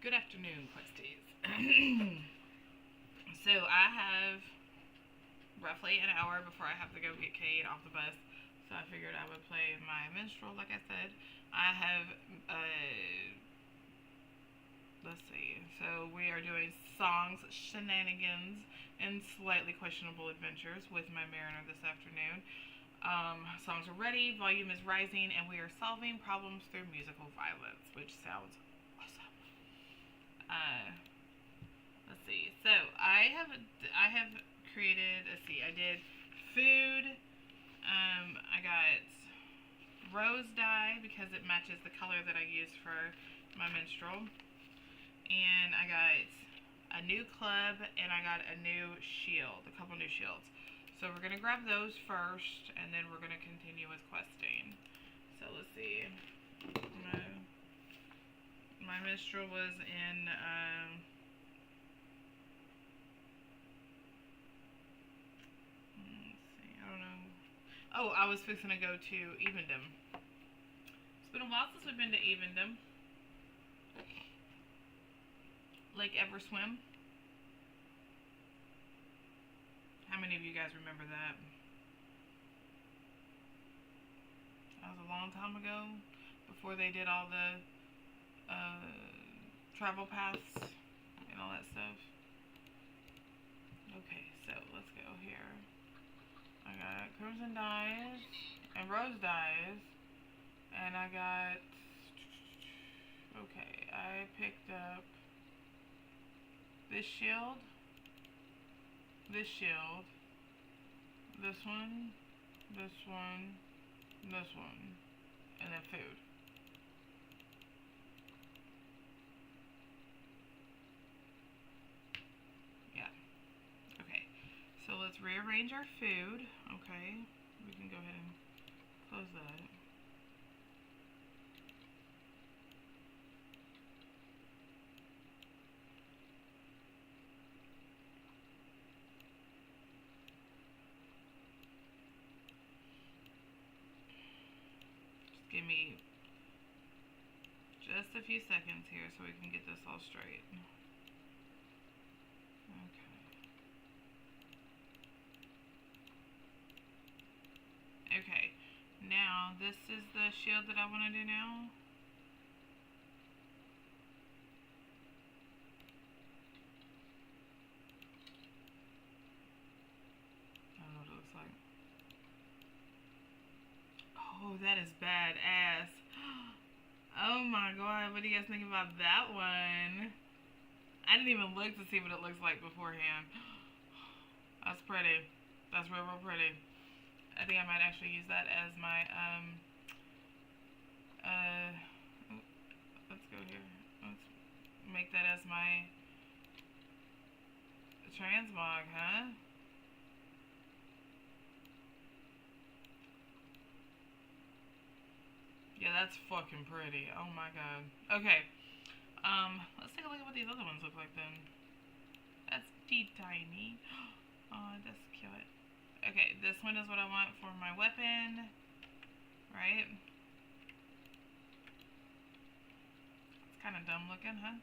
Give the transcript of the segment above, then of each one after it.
Good afternoon, Questies. So I have roughly an hour before I have to go get Cade off the bus. So I figured I would play my Minstrel, like I said. I have, let's see. So we are doing songs, shenanigans, and slightly questionable adventures with my Mariner this afternoon. Songs are ready, volume is rising, and we are solving problems through musical violence, which sounds awesome. Let's see. So I have created. Let's see. I did food. I got rose dye because it matches the color that I used for my Minstrel, and I got a new club and I got a new shield, a couple new shields. So we're gonna grab those first, and then we're gonna continue with questing. So let's see. My Minstrel was in, let's see, I don't know. Oh, I was fixing to go to Evendom. It's been a while since we've been to Evendom. Lake Everswim. How many of you guys remember that? That was a long time ago, before they did all the travel paths and all that stuff. Okay, so let's go here. I got crimson dyes and rose dyes, and I got, okay, I picked up this shield, this shield, this one, this one, this one, and then food. Yeah. Okay. So let's rearrange our food. Okay. We can go ahead and close that. Give me just a few seconds here so we can get this all straight. Okay. Okay. Now, this is the shield that I want to do now. I don't know what it looks like. Oh, that is badass. Oh my god, what do you guys think about that one? I didn't even look to see what it looks like beforehand. That's pretty. That's real pretty. I think I might actually use that as my, let's go here. Let's make that as my transmog, huh? Yeah, that's fucking pretty. Oh my god. Okay. Let's take a look at what these other ones look like then. That's tiny. Oh, that's cute. Okay, this one is what I want for my weapon. Right? It's kind of dumb looking, huh?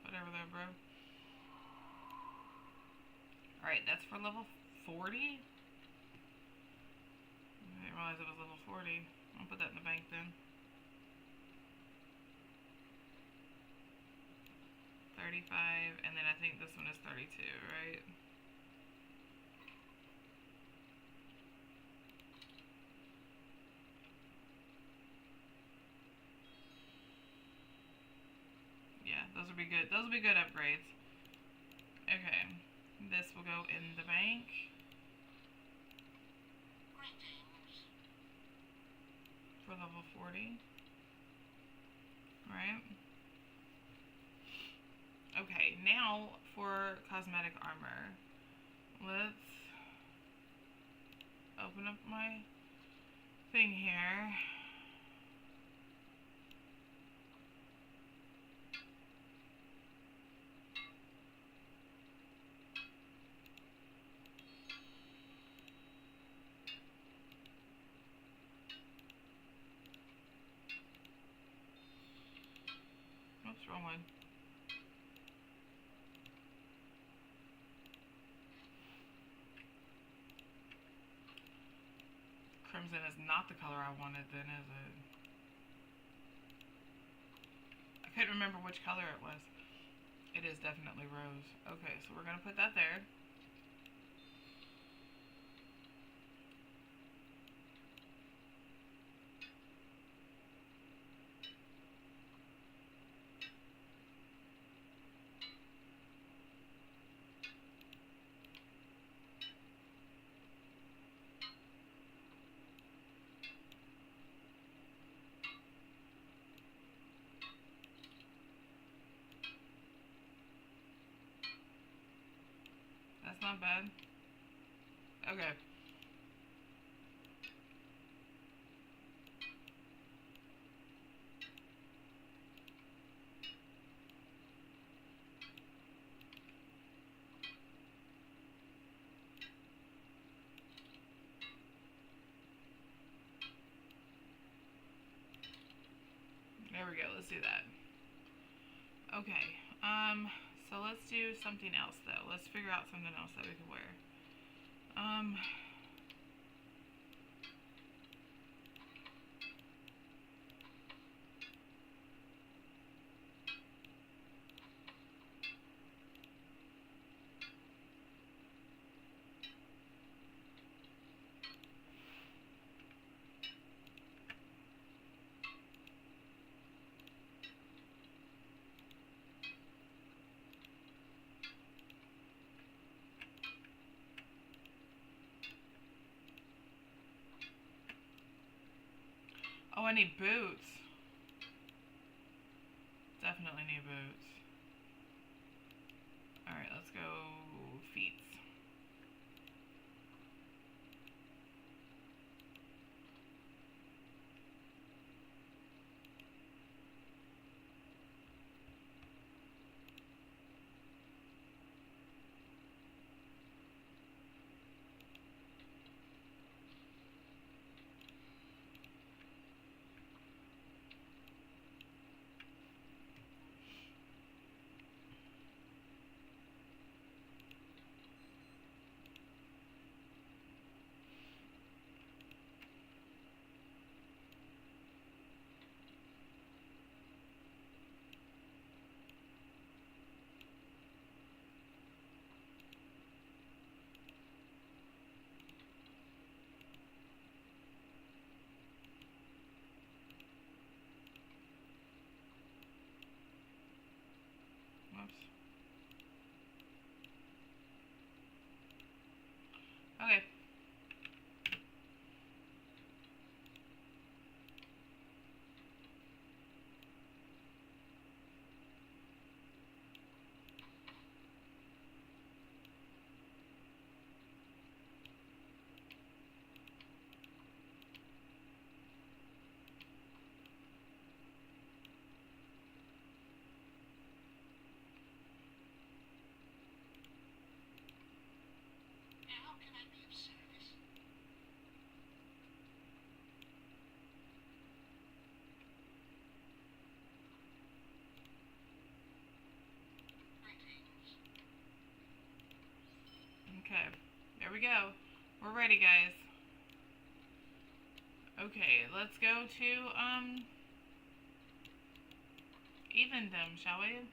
Whatever there, bro. Alright, that's for level 40? I didn't realize it was level 40. I'll put that in the bank then. 35, and then I think this one is 32, right? Yeah, those would be good. Those will be good upgrades. Okay, this will go in the bank. For level 40. Right? Okay, now for cosmetic armor. Let's open up my thing here. Oops, wrong one. Crimson is not the color I wanted then, is it? I couldn't remember which color it was. It is definitely rose. Okay, so we're going to put that there. That's not bad. Okay. There we go. Let's do that. Okay. So let's do something else though. Let's figure out something else that we can wear. Oh, I need boots. Definitely need boots. Alright, let's go feet. Whoops. Okay. Okay, there we go. We're ready, guys. Okay, let's go to, even them, shall we?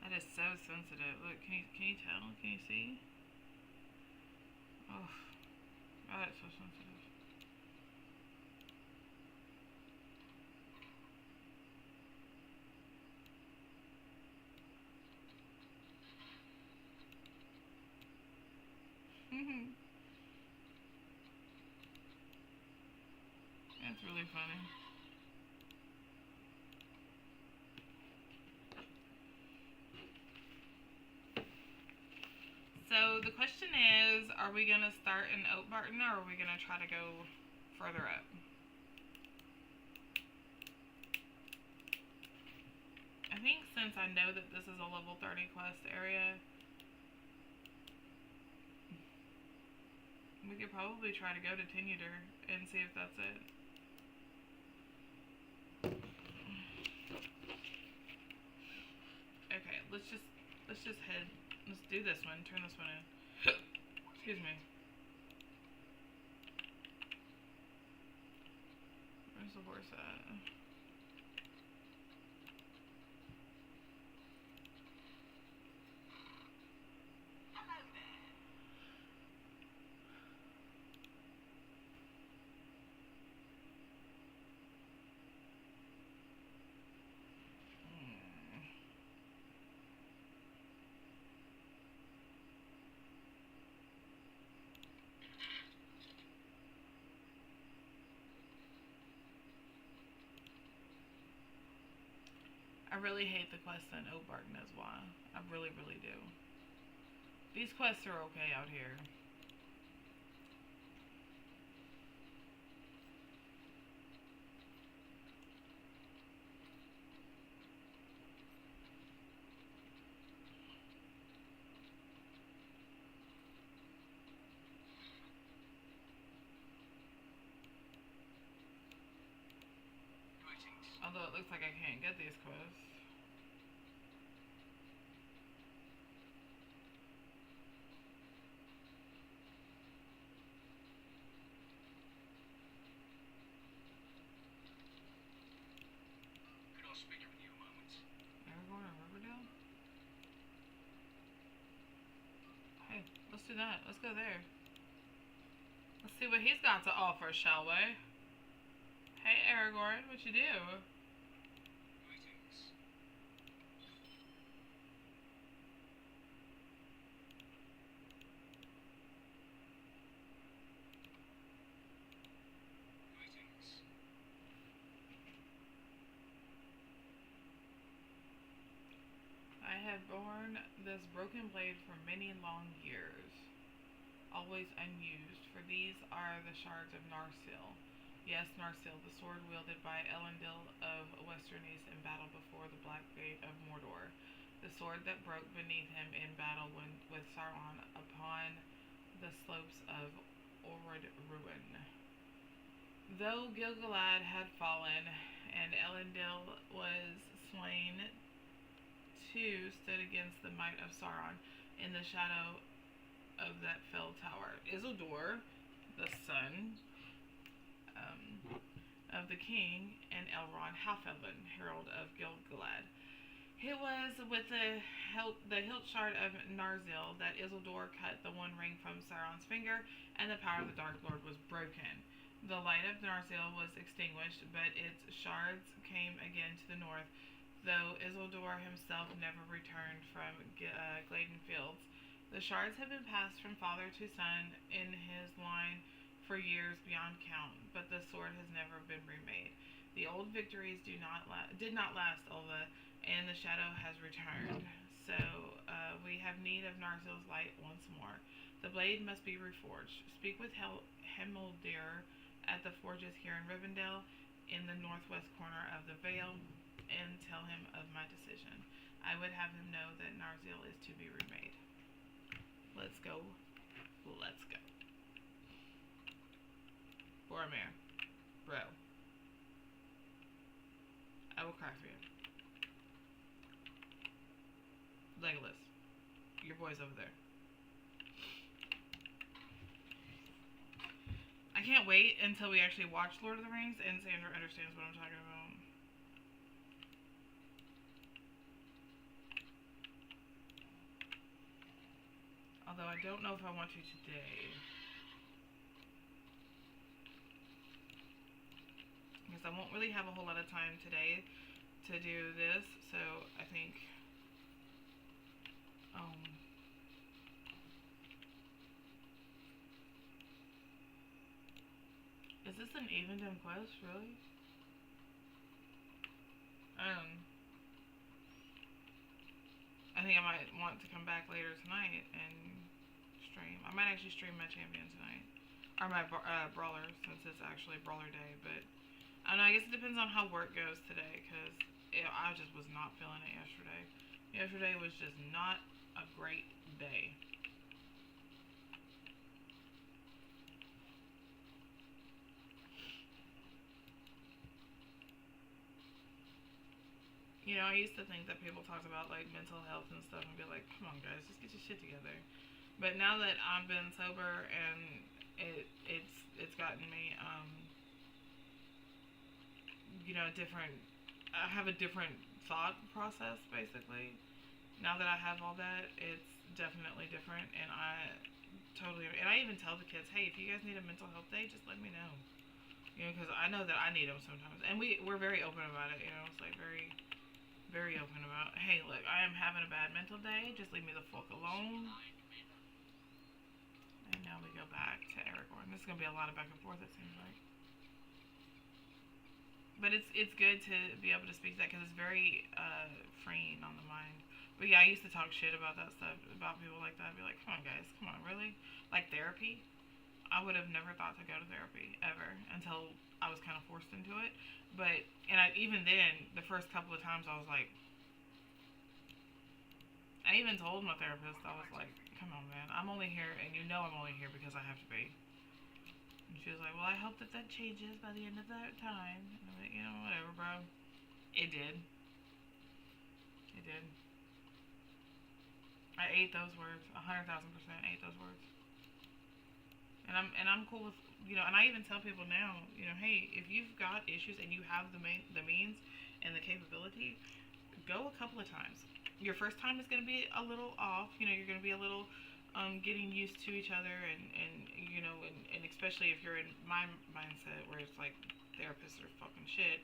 That is so sensitive. Look, can you tell? Can you see? Oh, God, it's so sensitive. That's really funny. So the question is, are we going to start in Oak Barton or are we going to try to go further up? I think since I know that this is a level 30 quest area, We could probably try to go to Tenuter and see if that's it. Okay, let's just head. Let's do this one. Turn this one in. Excuse me. Where's the horse at? I really hate the quest in Obark knows why. I really, really do. These quests are okay out here. Although it looks like I can't get these quests. Could I speak with you a moment? Aragorn or Riverdale? Hey, let's do that. Let's go there. Let's see what he's got to offer, shall we? Hey Aragorn, what you do? Greetings. Greetings. I have borne this broken blade for many long years, always unused, for these are the shards of Narsil. Yes, Narsil, the sword wielded by Elendil of Western East in battle before the Black Gate of Mordor. The sword that broke beneath him in battle with Sauron upon the slopes of Orod Ruin. Though Gil-galad had fallen and Elendil was slain, two stood against the might of Sauron in the shadow of that fell tower. Isildur, the son of the king, and Elrond, Half-Elven, herald of Gil-galad. It was with the hilt shard of Narsil that Isildur cut the one ring from Sauron's finger, and the power of the Dark Lord was broken. The light of Narsil was extinguished, but its shards came again to the north, though Isildur himself never returned from Gladen Fields. The shards have been passed from father to son in his line for years beyond count, but the sword has never been remade. The old victories did not last, Ulva, and the shadow has returned. So we have need of Narsil's light once more. The blade must be reforged. Speak with Hemeldir at the forges here in Rivendell, in the northwest corner of the Vale, and tell him of my decision. I would have him know that Narsil is to be remade. Let's go. Let's go. Boromir. Bro. I will cry for you. Legolas. Your boy's over there. I can't wait until we actually watch Lord of the Rings and Sandra understands what I'm talking about. Although I don't know if I want to today. Because I won't really have a whole lot of time today to do this, so I think is this an Avendon quest, really? I think I might want to come back later tonight and stream. I might actually stream my champion tonight. Or my brawler, since it's actually brawler day, but I don't know, I guess it depends on how work goes today, because I just was not feeling it yesterday. Yesterday was just not a great day. I used to think that people talked about like mental health and stuff and be like, come on guys, just get your shit together. But now that I've been sober and it's gotten me different. I have a different thought process basically. Now that I have all that, it's definitely different, and I even tell the kids, hey, if you guys need a mental health day, just let me know. Because I know that I need them sometimes, and we're very open about it. It's like very very open about, hey, look, I am having a bad mental day. Just leave me the fuck alone. And now we go back to Aragorn. This is gonna be a lot of back and forth. It seems like. But it's good to be able to speak that because it's very freeing on the mind. But yeah, I used to talk shit about that stuff, about people like that. I'd be like, come on, guys, come on, really? Like therapy? I would have never thought to go to therapy ever until I was kind of forced into it. But even then, the first couple of times, I was like, I even told my therapist, I was like, come on, man, I'm only here, and I'm only here because I have to be. And she was like, well, I hope that changes by the end of that time. And I'm like, whatever, bro. It did. It did. I ate those words, 100,000% ate those words. And I'm cool with, and I even tell people now, hey, if you've got issues and you have the means and the capability, go a couple of times. Your first time is going to be a little off. You're going to be a little getting used to each other, and especially if you're in my mindset where it's like therapists are fucking shit.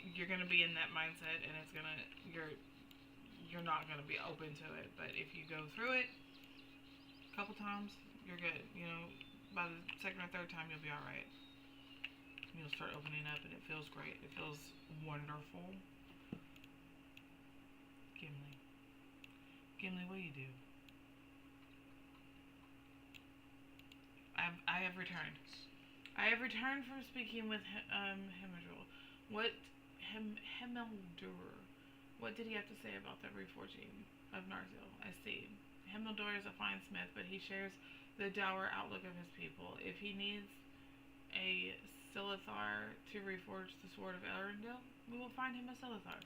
You're gonna be in that mindset, and it's gonna you're not gonna be open to it. But if you go through it a couple times, you're good. By the second or third time, you'll be all right. You'll start opening up, and it feels great. It feels wonderful. Gimli, what do you do? I have returned. I have returned from speaking with Hemildor. Hemildor? What did he have to say about the reforging of Narsil? I see. Hemildor is a fine smith, but he shares the dour outlook of his people. If he needs a Silithar to reforge the sword of Elrondil, we will find him a Silithar.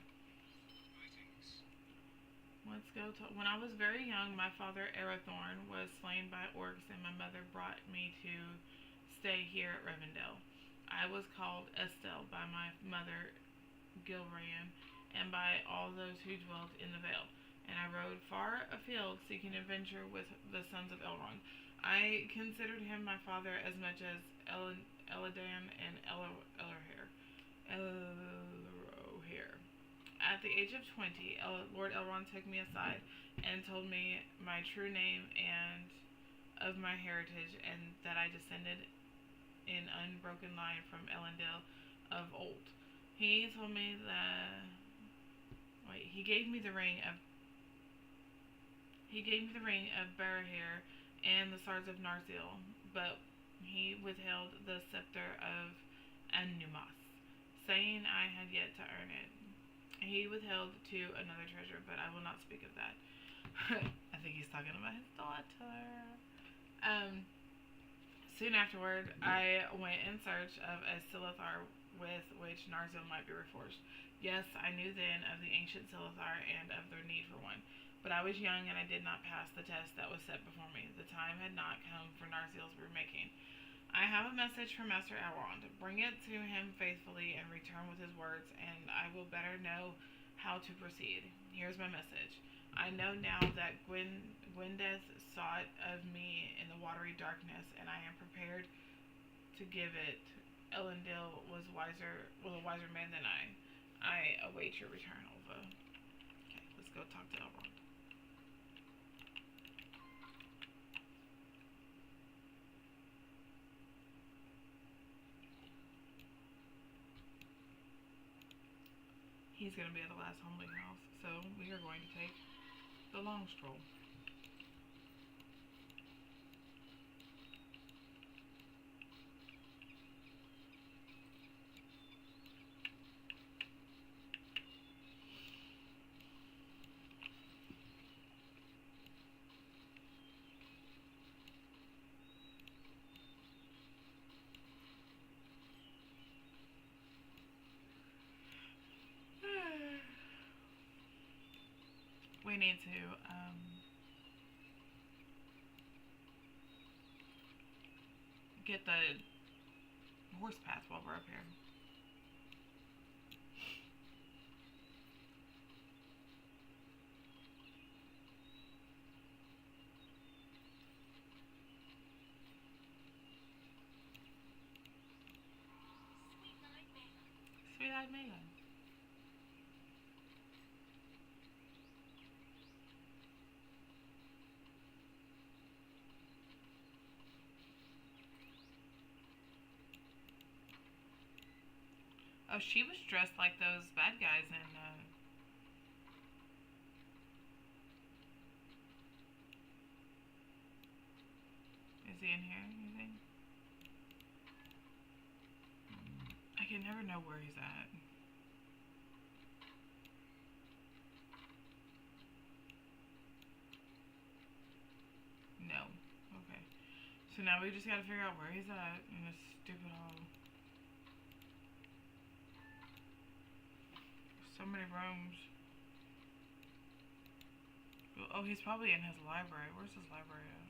Let's go to... When I was very young, my father Arathorn was slain by orcs, and my mother brought me to stay here at Rivendell. I was called Estelle by my mother Gilran, and by all those who dwelt in the Vale. And I rode far afield seeking adventure with the sons of Elrond. I considered him my father as much as Eladan and Elrohir. At the age of 20, Lord Elrond took me aside and told me my true name and of my heritage, and that I descended in unbroken line from Elendil of old. He told me that... he gave me the ring of Barahir and the swords of Narsil, but he withheld the scepter of Anumas, saying I had yet to earn it. He withheld to another treasure, but I will not speak of that. I think he's talking about his daughter. Soon afterward, I went in search of a Silithar with which Narsil might be reforged. Yes, I knew then of the ancient Silithar and of their need for one, but I was young and I did not pass the test that was set before me. The time had not come for Narsil's remaking. I have a message from Master Elrond. Bring it to him faithfully and return with his words, and I will better know how to proceed. Here's my message. I know now that Gwendeth sought of me in the watery darkness, and I am prepared to give it. Elendil was a wiser man than I. I await your return, Olva. Okay, let's go talk to Elrond. He's going to be at the last humbling house, so we are going to take the long stroll. we need to get the horse path while we're up here. Sweet-eyed Megan. Oh, she was dressed like those bad guys in, is he in here, you think? I can never know where he's at. No. Okay. So now we just gotta figure out where he's at in this stupid hole. So many rooms. Oh, he's probably in his library. Where's his library at?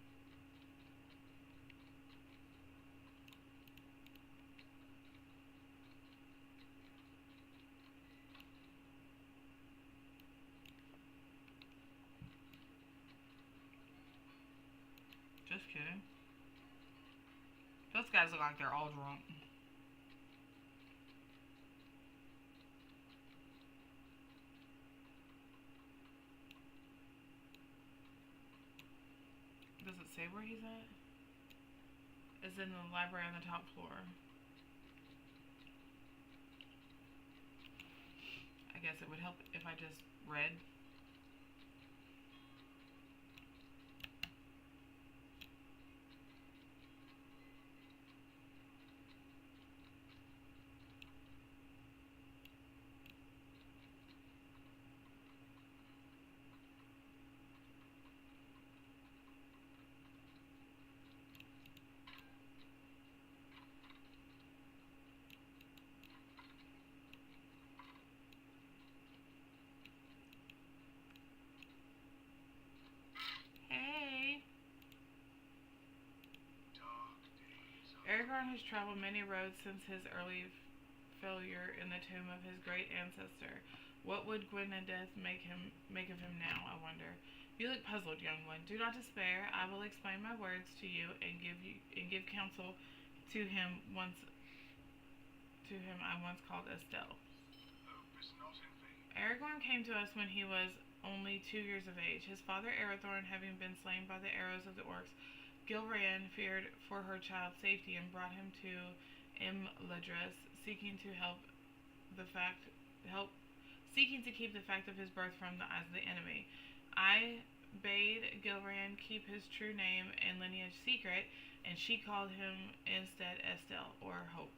Just kidding. Those guys look like they're all drunk. Does it say where he's at? It's in the library on the top floor. I guess it would help if I just read. Hey! Aragorn has traveled many roads since his early failure in the tomb of his great ancestor. What would Gwynedith make of him now, I wonder? You look puzzled, young one. Do not despair. I will explain my words to you and give counsel to him I once called Estelle. Aragorn came to us when he was only 2 years of age. His father Arathorn having been slain by the arrows of the orcs, Gilraen feared for her child's safety and brought him to Imladris, seeking to keep the fact of his birth from the eyes of the enemy. I bade Gilraen keep his true name and lineage secret, and she called him instead Estelle, or Hope.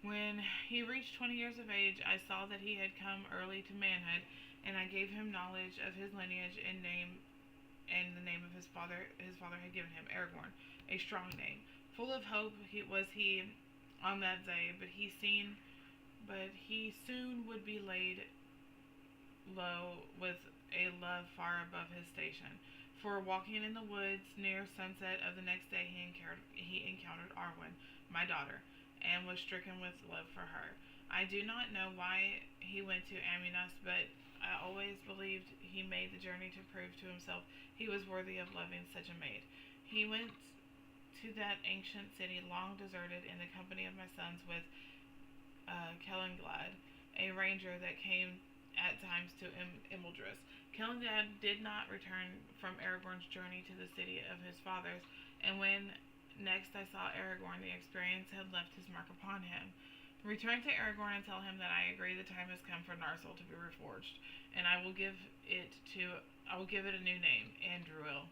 When he reached 20 years of age, I saw that he had come early to manhood, and I gave him knowledge of his lineage and the name of his father. His father had given him, Aragorn, a strong name. Full of hope was he on that day, but he soon would be laid low with a love far above his station. For walking in the woods near sunset of the next day, he encountered Arwen, my daughter, and was stricken with love for her. I do not know why he went to Amunas, but I always believed he made the journey to prove to himself he was worthy of loving such a maid. He went to that ancient city, long deserted, in the company of my sons with Kellenglad, a ranger that came at times to Imladris. Kellenglad did not return from Aragorn's journey to the city of his fathers, and when next I saw Aragorn, the experience had left his mark upon him. Return to Aragorn and tell him that I agree the time has come for Narsil to be reforged, and I will give it a new name, Andúril,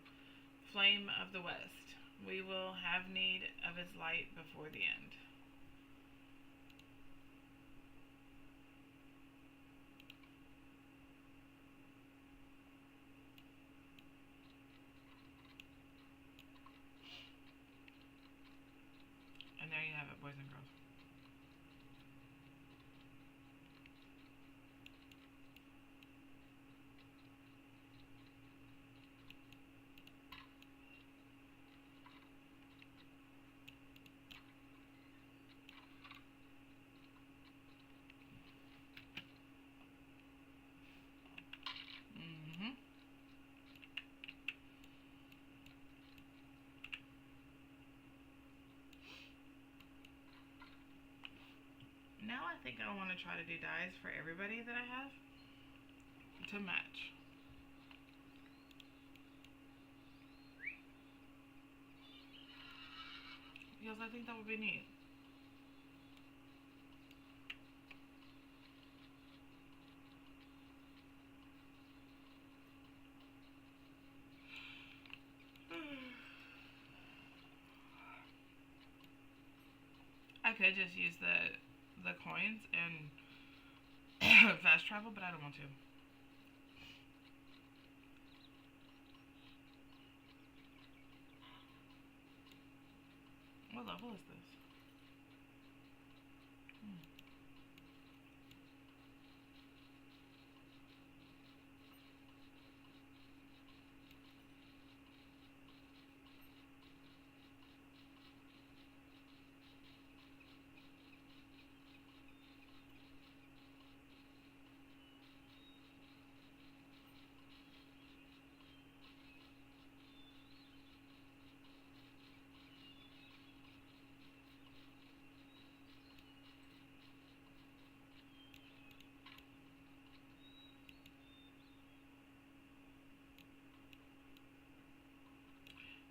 Flame of the West. We will have need of its light before the end. And there you have it, boys and girls. think I want to try to do dyes for everybody that I have to match. Because I think that would be neat. I could just use the coins and fast travel, but I don't want to. What level is this?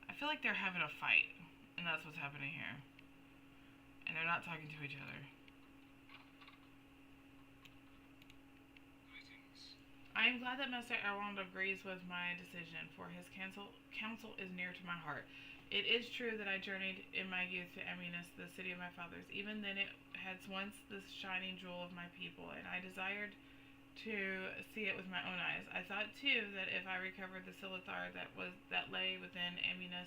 I feel like they're having a fight, and that's what's happening here. And they're not talking to each other. Greetings. I am glad that Master Erwand agrees with my decision, for his counsel is near to my heart. It is true that I journeyed in my youth to Eminus, the city of my fathers. Even then it had once the shining jewel of my people, and I desired to see it with my own eyes. I thought too that if I recovered the Silithar that lay within Eminus,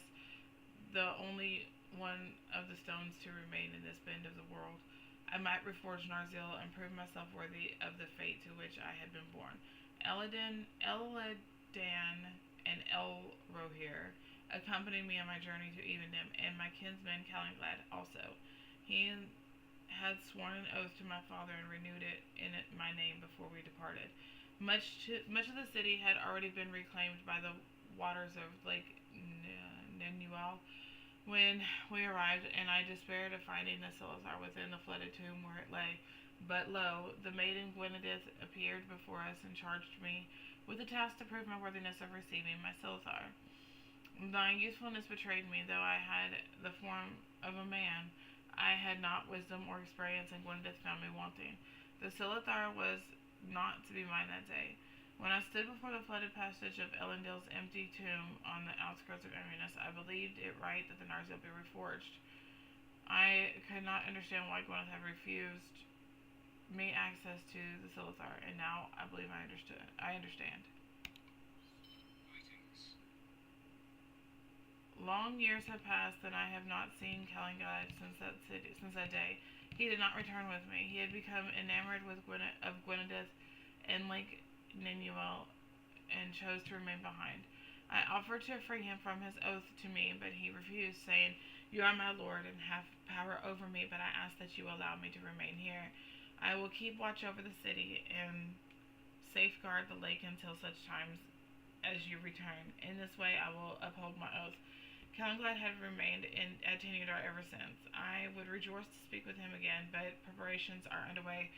the only one of the stones to remain in this bend of the world, I might reforge Narsil and prove myself worthy of the fate to which I had been born. Eladan, and Elrohir accompanied me on my journey to Evendom, and my kinsman Calanglad also. He had sworn an oath to my father and renewed it in my name before we departed. Much of the city had already been reclaimed by the waters of Lake Nenuel when we arrived, and I despaired of finding the Silithar within the flooded tomb where it lay. But lo, the maiden Gwynedith appeared before us and charged me with the task to prove my worthiness of receiving my Silithar. Thy youthfulness betrayed me, though I had the form of a man. I had not wisdom or experience, and Gwynedith found me wanting. The Silithar was not to be mine that day. When I stood before the flooded passage of Elendil's empty tomb on the outskirts of Eminus, I believed it right that the Narsil be reforged. I could not understand why Gwyneth had refused me access to the Silithar, and now I believe I understand. Greetings. Long years have passed, and I have not seen Calanglad since that day. He did not return with me. He had become enamored of Gwynedith and Lake Nenuel, and chose to remain behind. I offered to free him from his oath to me, but he refused, saying, "You are my lord and have power over me, but I ask that you allow me to remain here. I will keep watch over the city and safeguard the lake until such times as you return. In this way I will uphold my oath." Calanglad had remained at Tenudar ever since. I would rejoice to speak with him again, but preparations are underway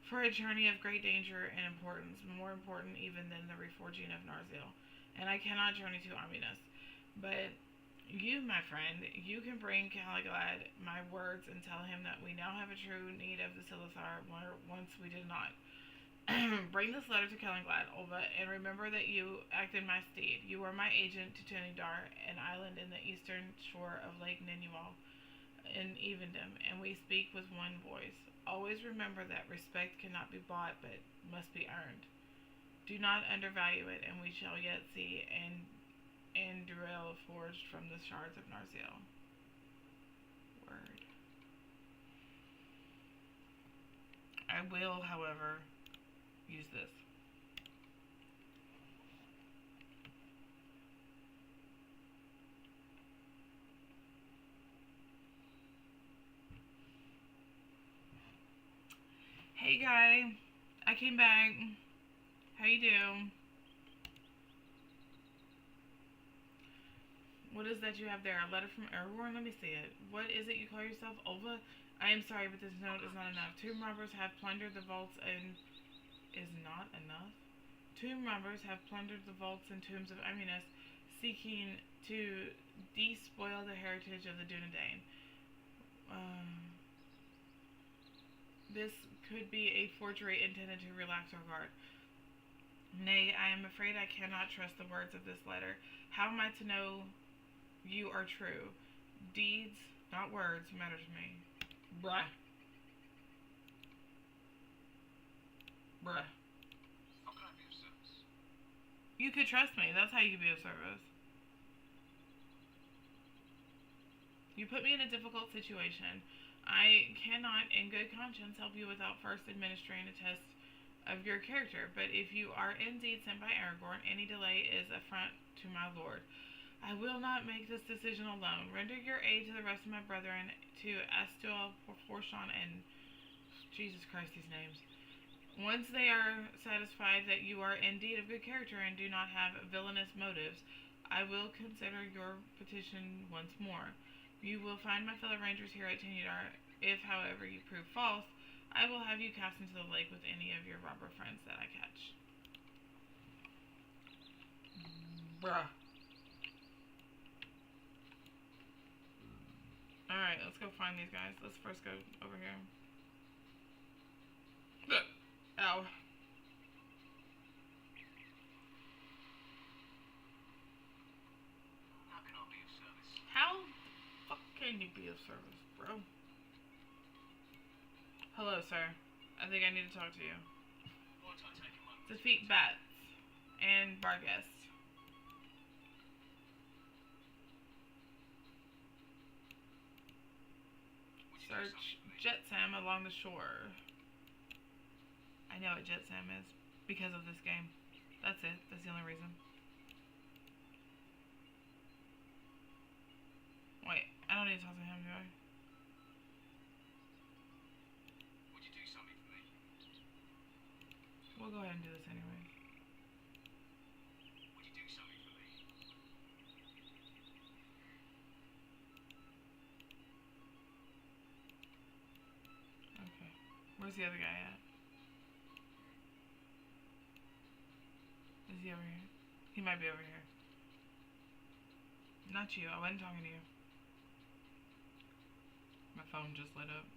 for a journey of great danger and importance, more important even than the reforging of Narsil, and I cannot journey to Aminus. But you, my friend, you can bring Calanglad my words and tell him that we now have a true need of the Silithar, where once we did not. Bring this letter to Calanglad, Olva, and remember that you act in my stead. You are my agent to Tenudar, an island in the eastern shore of Lake Nenual in Evendom, and we speak with one voice. Always remember that respect cannot be bought, but must be earned. Do not undervalue it, and we shall yet see Andúril forged from the shards of Narsil. Word. I will, however, use this. Hey guy, I came back. How you do? What is that you have there? A letter from Aragorn? Let me see it. What is it you call yourself? Olva? I am sorry, but this note is not enough. Tomb robbers have plundered the vaults and... Is not enough? Tomb robbers have plundered the vaults and tombs of Amunis, seeking to despoil the heritage of the Dunedain. This could be a forgery intended to relax our guard. Nay, I am afraid I cannot trust the words of this letter. How am I to know you are true? Deeds, not words, matter to me. Bruh. Bruh. How can I be of service? You could trust me. That's how you could be of service. You put me in a difficult situation. I cannot, in good conscience, help you without first administering a test of your character. But if you are indeed sent by Aragorn, any delay is affront to my lord. I will not make this decision alone. Render your aid to the rest of my brethren, to Astul, Forshan, and Jesus Christ, these names. Once they are satisfied that you are indeed of good character and do not have villainous motives, I will consider your petition once more. You will find my fellow rangers here at Tenudar. If, however, you prove false, I will have you cast into the lake with any of your robber friends that I catch. Bruh. Alright, let's go find these guys. Let's first go over here. Ow. How can I be of service? How the fuck can you be of service, bro? Hello, sir. I think I need to talk to you. Won't I take a moment? Defeat Bats and Barghest. Would you do Search something for me? Jetsam along the shore. I know what Jetsam is because of this game. That's it. That's the only reason. Wait, I don't need to talk to him, do I? Would you do something for me? We'll go ahead and do this anyway. Would you do something for me? Okay. Where's the other guy at? Is he over here? He might be over here. Not you. I wasn't talking to you. My phone just lit up.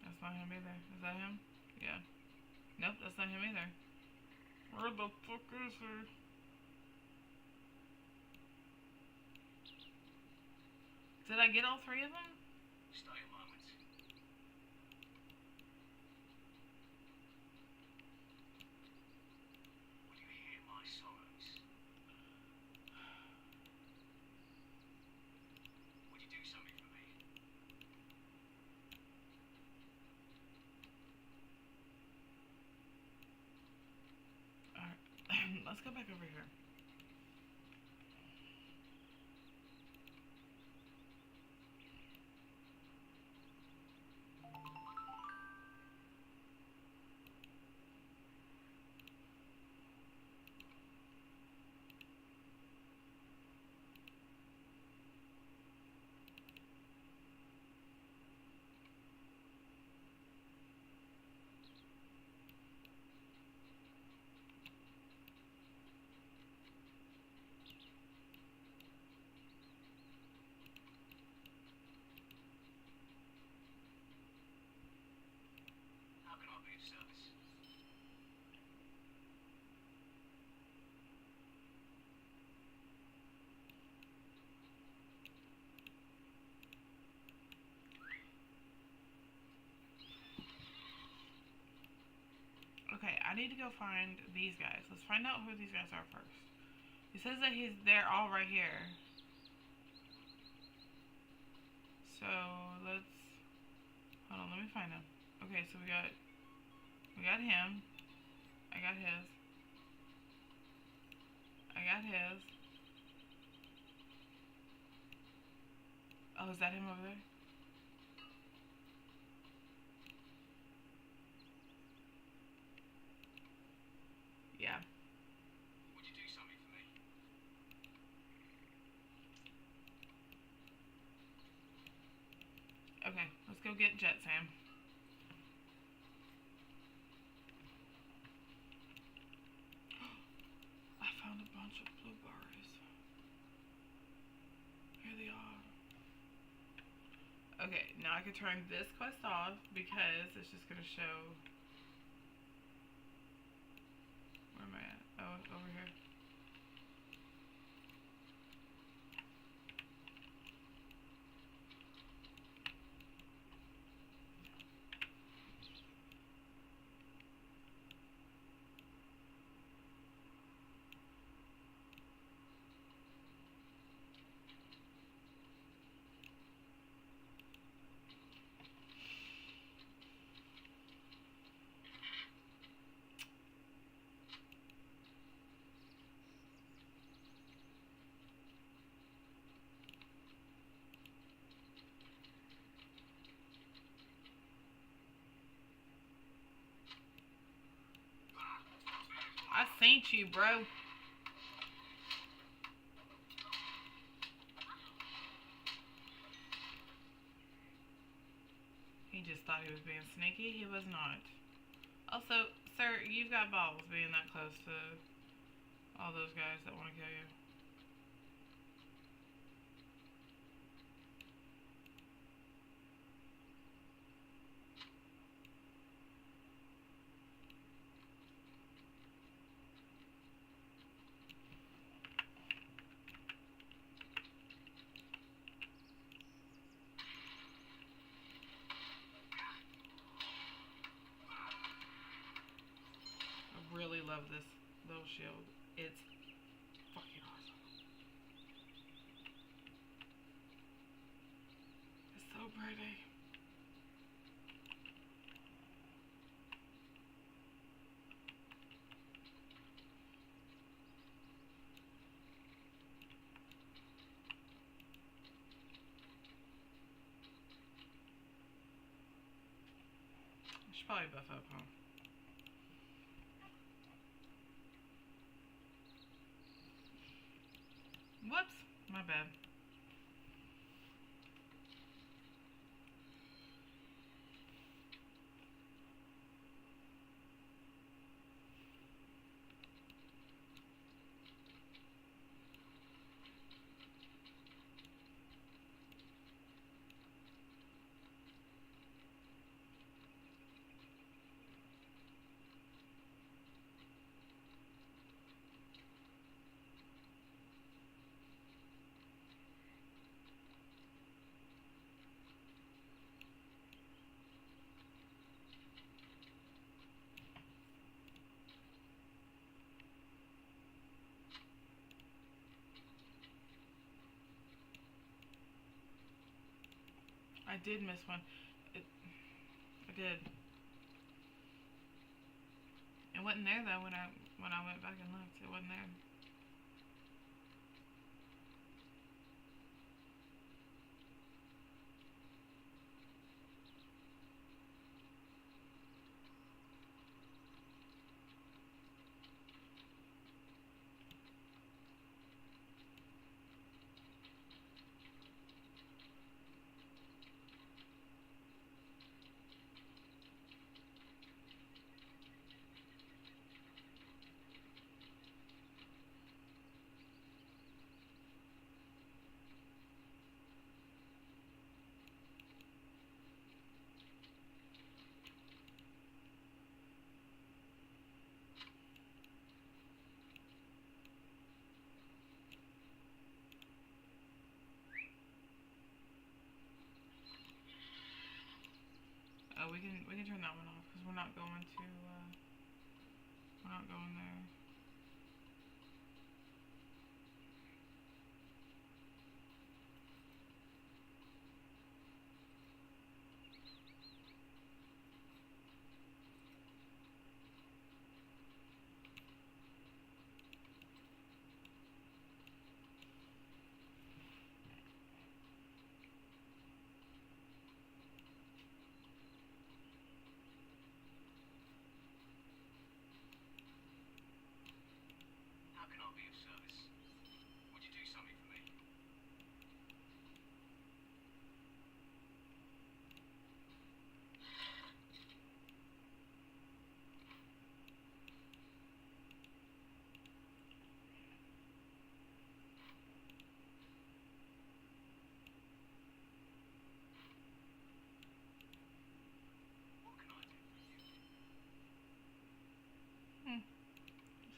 That's not him either. Is that him? Yeah. Nope, that's not him either. Where the fuck is he? Did I get all three of them? Stay a moment. Would you hear my sorrows? Would you do something for me? Alright. Let's go back over here. How can I be of service? Okay, I need to go find these guys. Let's find out who these guys are first. He says that they're all right here. So let's hold on. Let me find them. Okay, so we got him. I got his. I got his. Oh, is that him over there? Okay, let's go get Jet Sam. I found a bunch of blueberries. Here they are. Okay, now I can turn this quest off because it's just gonna show. Where am I at? Oh, over here. I seen you, bro. He just thought he was being sneaky. He was not. Also, sir, you've got balls being that close to all those guys that want to kill you. I really love this little shield. It's fucking awesome. It's so pretty. I should probably buff up, huh? Whoops, my bad. I did miss one. I did. It wasn't there though when I went back and looked. It wasn't there. Oh, we can turn that one off because we're not going to. We're not going there.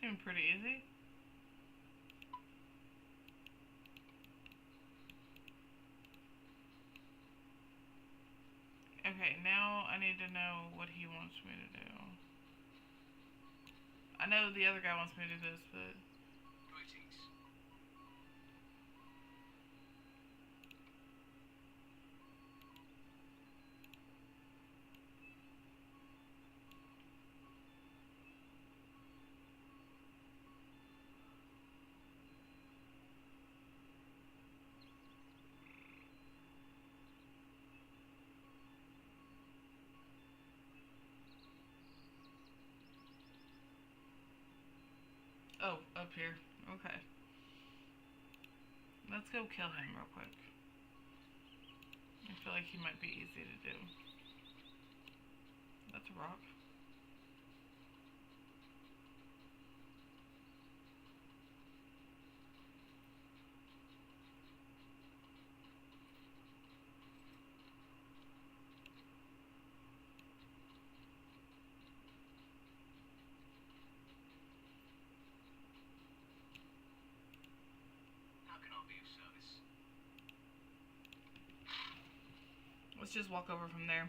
Seemed pretty easy. Okay, now I need to know what he wants me to do. I know the other guy wants me to do this, but... Greetings. Oh, up here. Okay. Let's go kill him real quick. I feel like he might be easy to do. That's a rock. How can I be of service? Let's just walk over from there.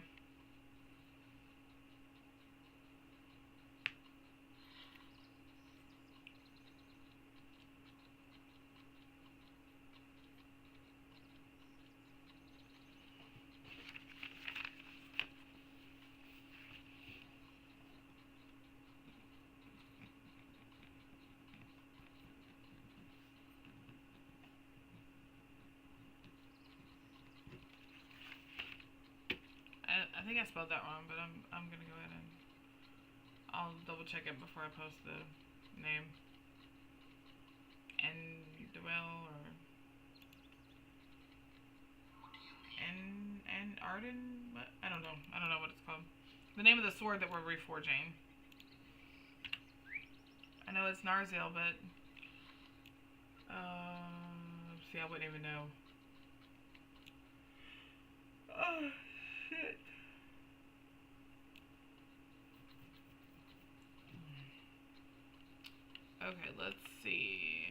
I think I spelled that wrong, but I'm gonna go ahead and I'll double check it before I post the name. Andúril or and Arden? What? I don't know. I don't know what it's called. The name of the sword that we're reforging. I know it's Narziel, but see, I wouldn't even know. Oh shit. Okay, let's see.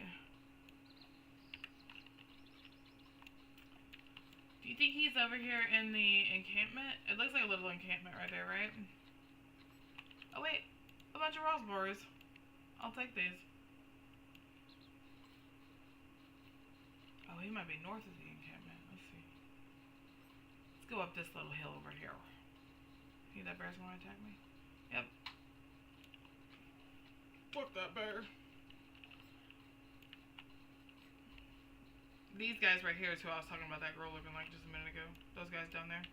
Do you think he's over here in the encampment? It looks like a little encampment right there, right? Oh wait, a bunch of raspberries. I'll take these. Oh, he might be north of the encampment. Let's see. Let's go up this little hill over here. See that bear's gonna attack me? Yep. Fuck that bear. These guys right here is who I was talking about, that girl looking like just a minute ago. Those guys down there.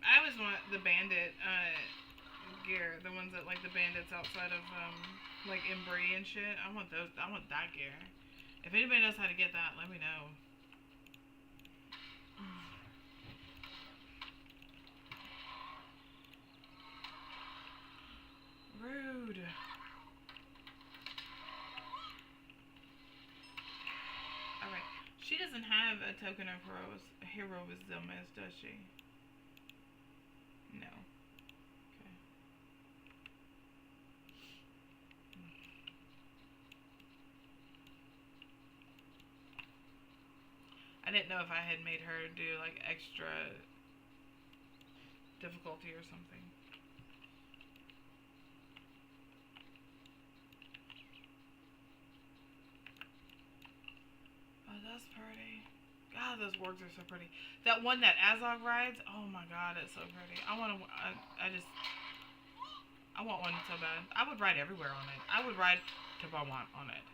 I always want the bandit gear. The ones that like the bandits outside of like Embry and shit. I want those. I want that gear. If anybody knows how to get that, let me know. Rude. Alright. She doesn't have a token of heroism, does she? No. Okay. I didn't know if I had made her do like extra difficulty or something. Oh, that's pretty. God, those wargs are so pretty. That one that Azog rides, oh my god, it's so pretty. I want one so bad. I would ride everywhere on it. I would ride to Beaumont on it.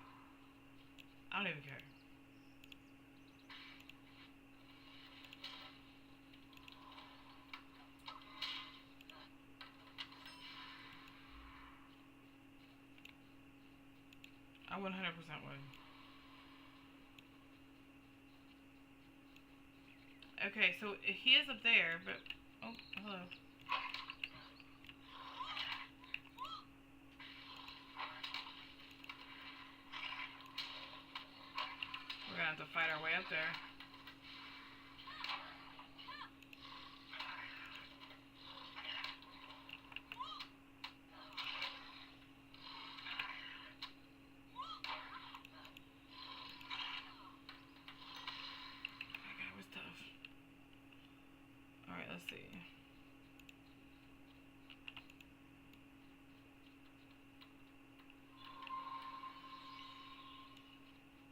I don't even care. I 100% would. Okay, so he is up there, but... Oh, hello. We're gonna have to fight our way up there. let's see.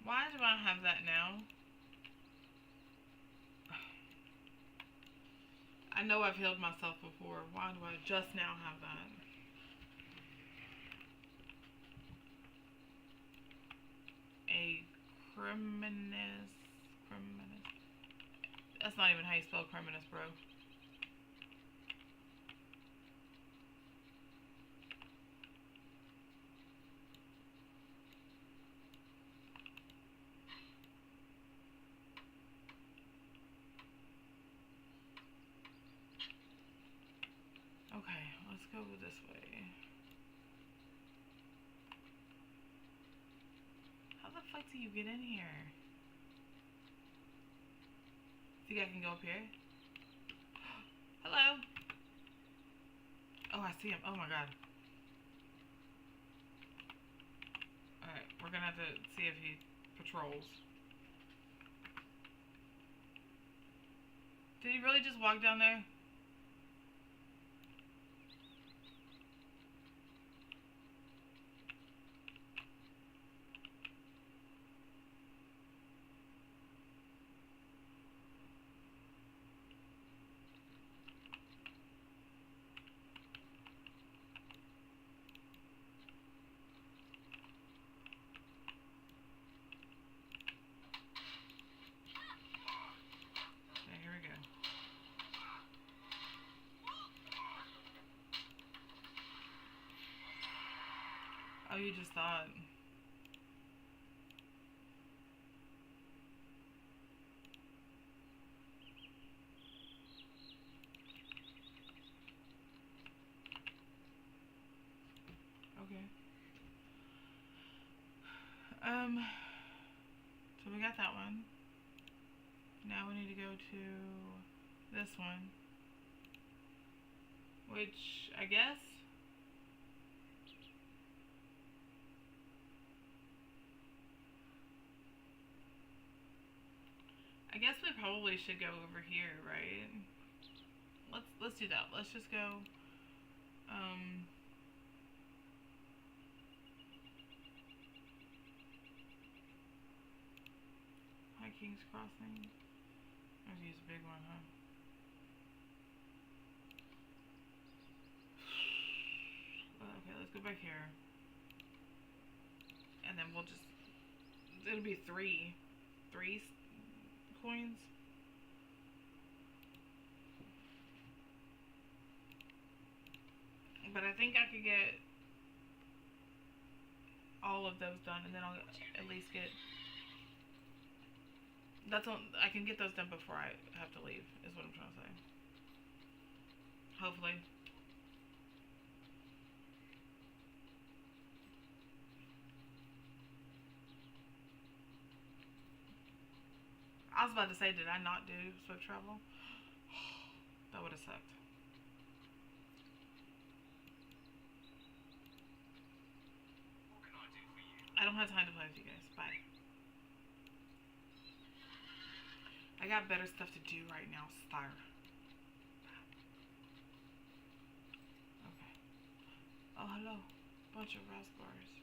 Why do I have that now? I know I've healed myself before. Why do I just now have that? A criminus. That's not even how you spell criminus, bro. Okay, let's go this way. How the fuck do you get in here? Think I can go up here? Hello? Oh, I see him. Oh my god. Alright, we're gonna have to see if he patrols. Did he really just walk down there? Okay, here we go. Oh, you just thought. Okay. So we got that one. Now we need to go to this one. Which, I guess... I guess we probably should go over here, right? Let's do that. Let's just go, High King's Crossing. I have to use a big one, huh? Okay, let's go back here. And then we'll just... It'll be three coins. But I think I could get all of those done, and then I'll at least get... That's all, I can get those done before I have to leave, is what I'm trying to say. Hopefully. I was about to say, did I not do swift travel? That would have sucked. What can I do for you? I don't have time to play with you guys. Bye. I got better stuff to do right now, star. Okay. Oh, hello. Bunch of raspberries.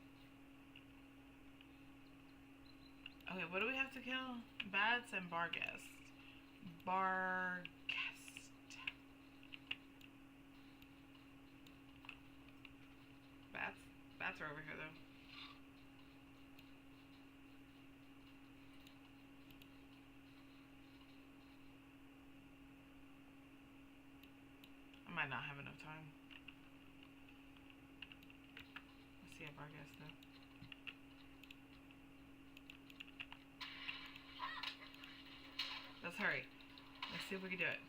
Okay, what do we have to kill? Bats and Barghest. Barghest. Bats? Bats are over here, though. I might not have enough time. Let's see a Barghest, though. Let's hurry. Let's see if we can do it.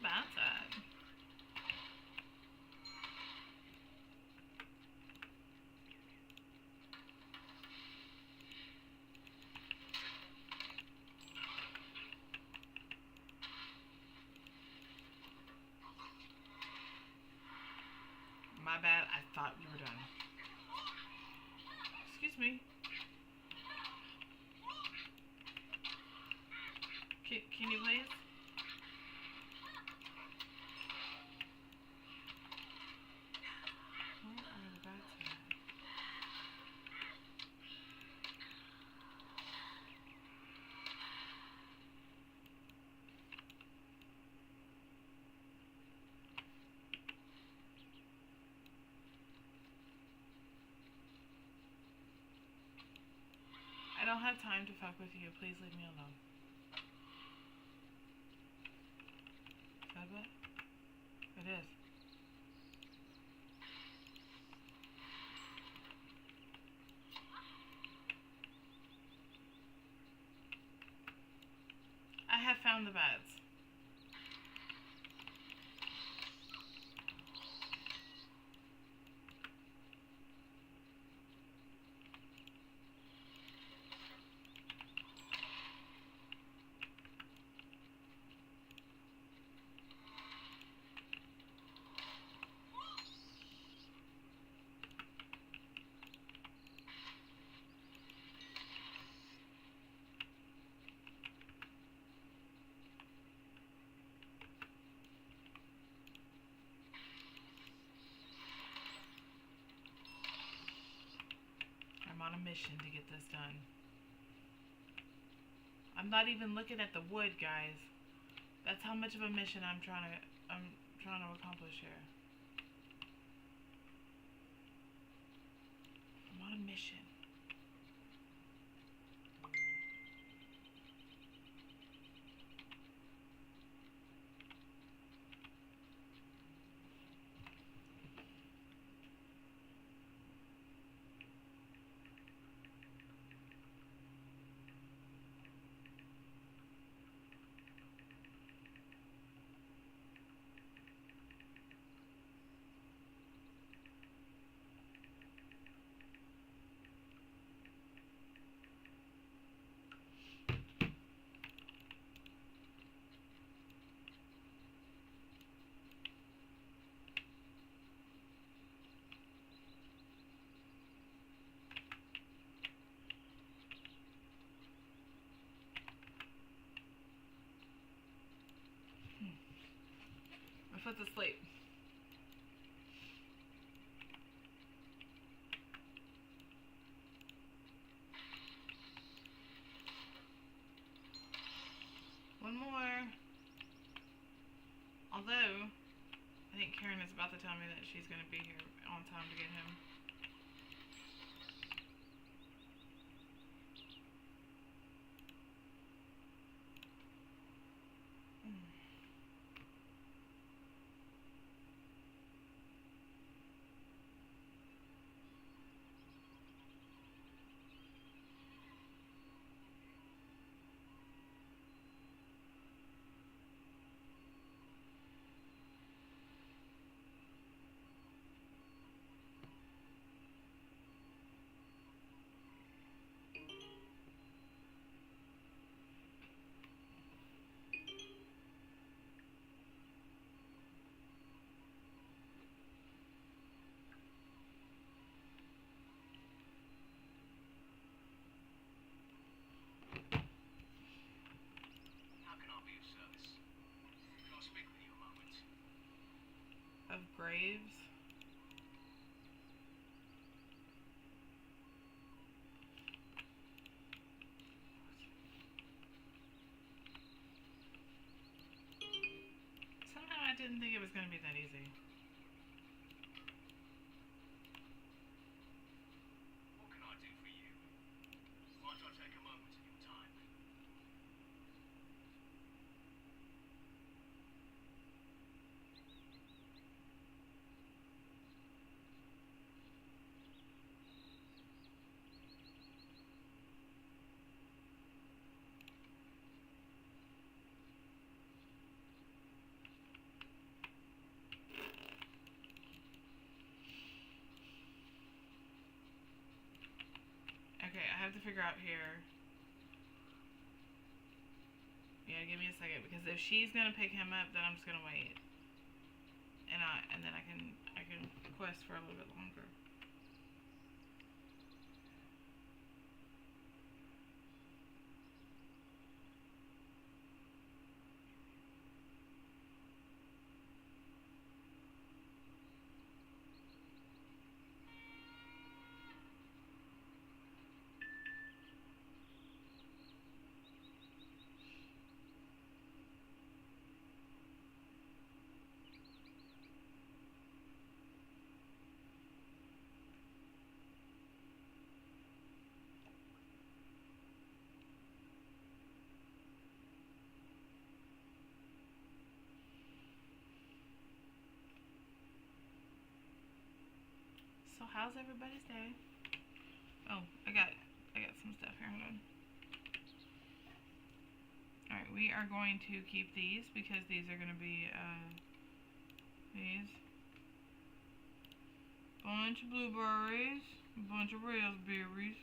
bats at? My bad, I thought we were done. Excuse me. Can you please? Where are the bats at? I don't have time to fuck with you. Please leave me alone. Is that it? It is. I have found the bats. I'm on a mission to get this done. I'm not even looking at the wood, guys. That's how much of a mission I'm trying to accomplish here. I'm on a mission. My foot's asleep. One more. Although, I think Karen is about to tell me that she's going to be here on time to get him. Of graves. Somehow I didn't think it was going to be that easy. What can I do for you? Might I take a moment of your time? have to figure out here. Yeah, give me a second, because if she's gonna pick him up, then I'm just gonna wait, and then I can quest for a little bit longer. So how's everybody's day? Oh, I got some stuff here. Hold on. Alright, we are going to keep these because these are gonna be these. Bunch of blueberries, a bunch of raspberries,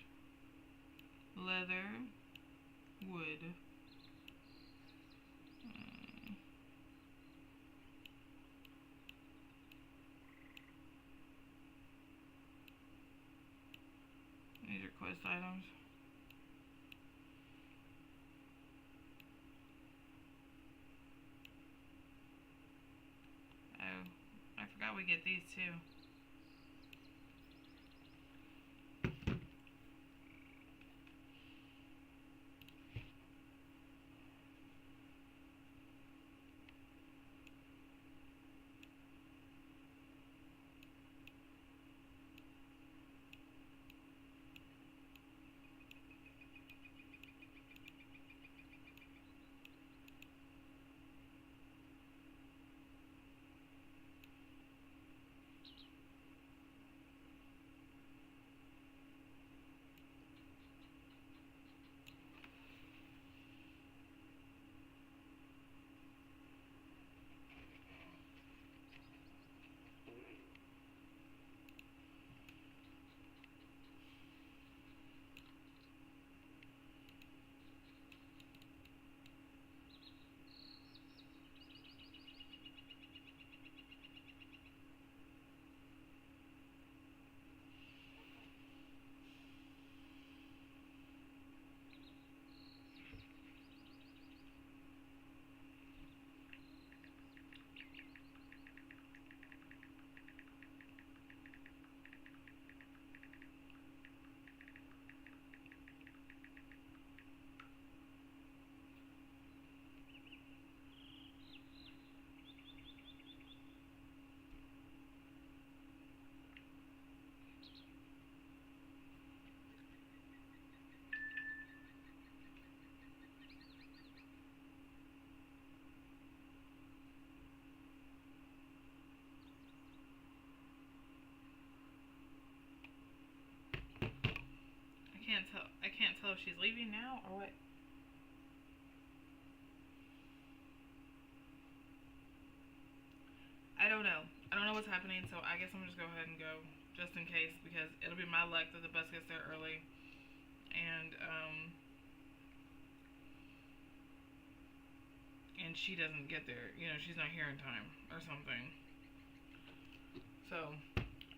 leather, wood. These are quest items. Oh, I forgot we get these too. I can't tell if she's leaving now or what. I don't know. I don't know what's happening, so I guess I'm just go ahead and go, just in case, because it'll be my luck that the bus gets there early, and she doesn't get there. You know, she's not here in time or something. So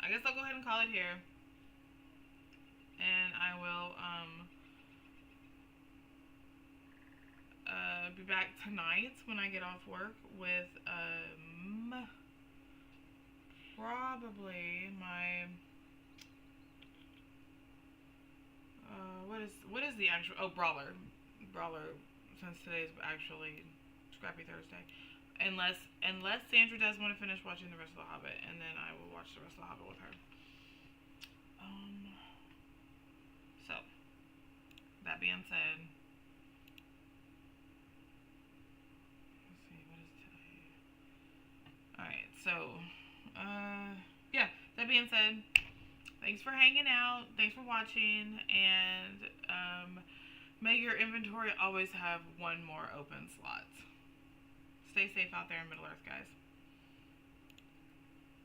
I guess I'll go ahead and call it here, and I will be back tonight when I get off work with probably my what is the actual brawler, since today's actually Scrappy Thursday, unless Sandra does want to finish watching the rest of The Hobbit, and then I will watch the rest of The Hobbit with her. So that being said, let's see, what is today? Alright, so yeah, that being said, thanks for hanging out, thanks for watching, and may your inventory always have one more open slot. Stay safe out there in Middle Earth, guys.